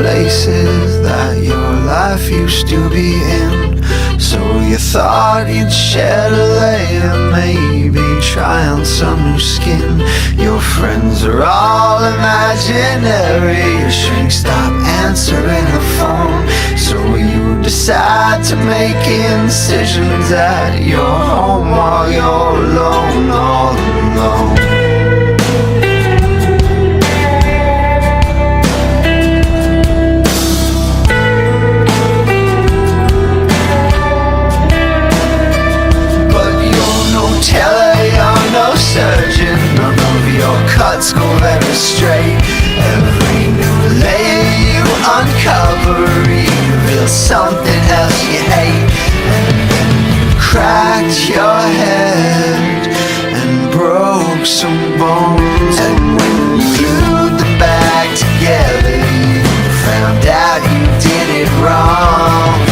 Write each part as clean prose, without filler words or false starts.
places that your life used to be in. So you thought you'd shed a layer, maybe try on some new skin. Your friends are all imaginary, your shrink stop answering the phone. So you decide to make incisions at your home while you're alone, all alone. Surgeon, none of your cuts go very straight. Every new layer you uncover reveals something else you hate. And then you cracked your head and broke some bones. And when you glued the bag together, you found out you did it wrong.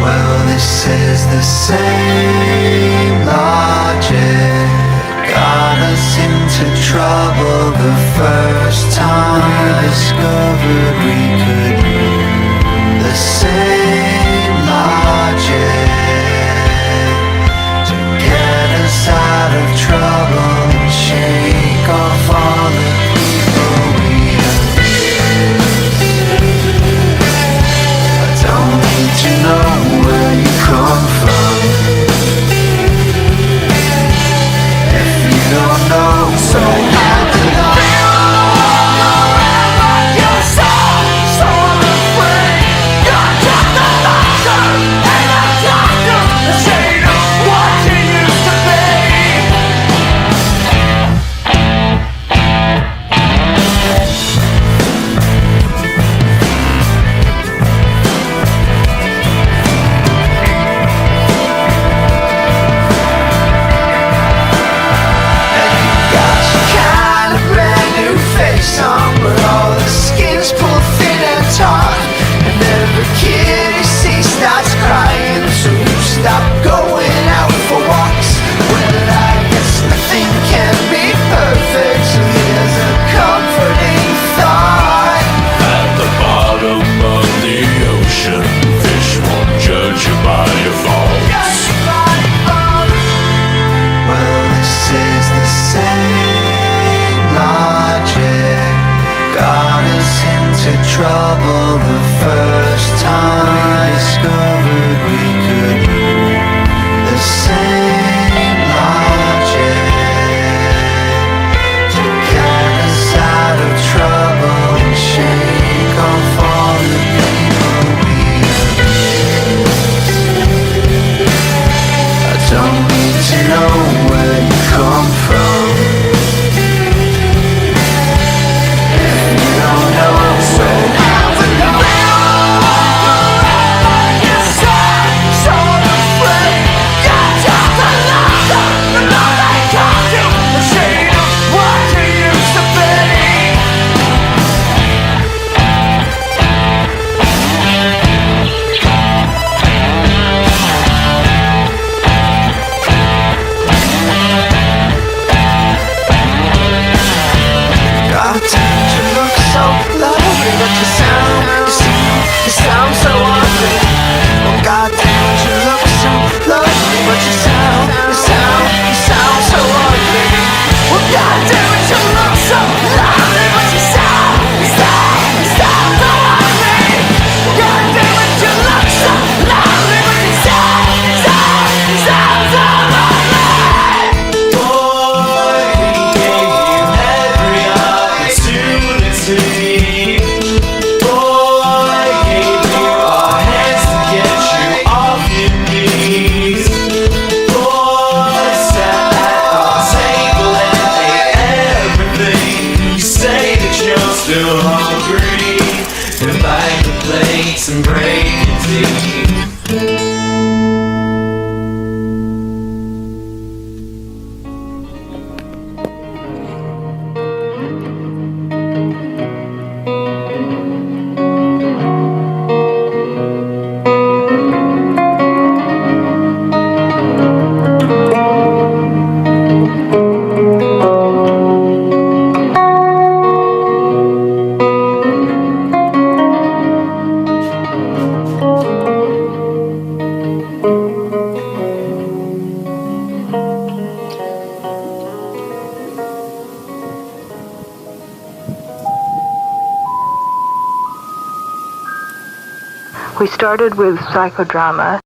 Well, this is the same logic got us into trouble the first time we discovered we could move. The same logic to get us out of trouble and shake off all the people we abuse. I don't need to know where you come from. If you don't know, so how to know? You're so afraid. You're just a doctor, and a doctor, the shade of what you used to be. Where all the skins pull thin and taut, and every kid you see starts crying, so you stop going out for walks. Well, I guess nothing can be perfect, so here's a comforting thought. At the bottom of the ocean, fish won't judge you by your faults. Well, this is the same logic got us into trouble the first time we discovered we could move. The same logic to get us out of trouble and shake off all the people we abuse. I don't need to know where you come from. Still hungry, divide the plates and break your teeth. We started with psychodrama.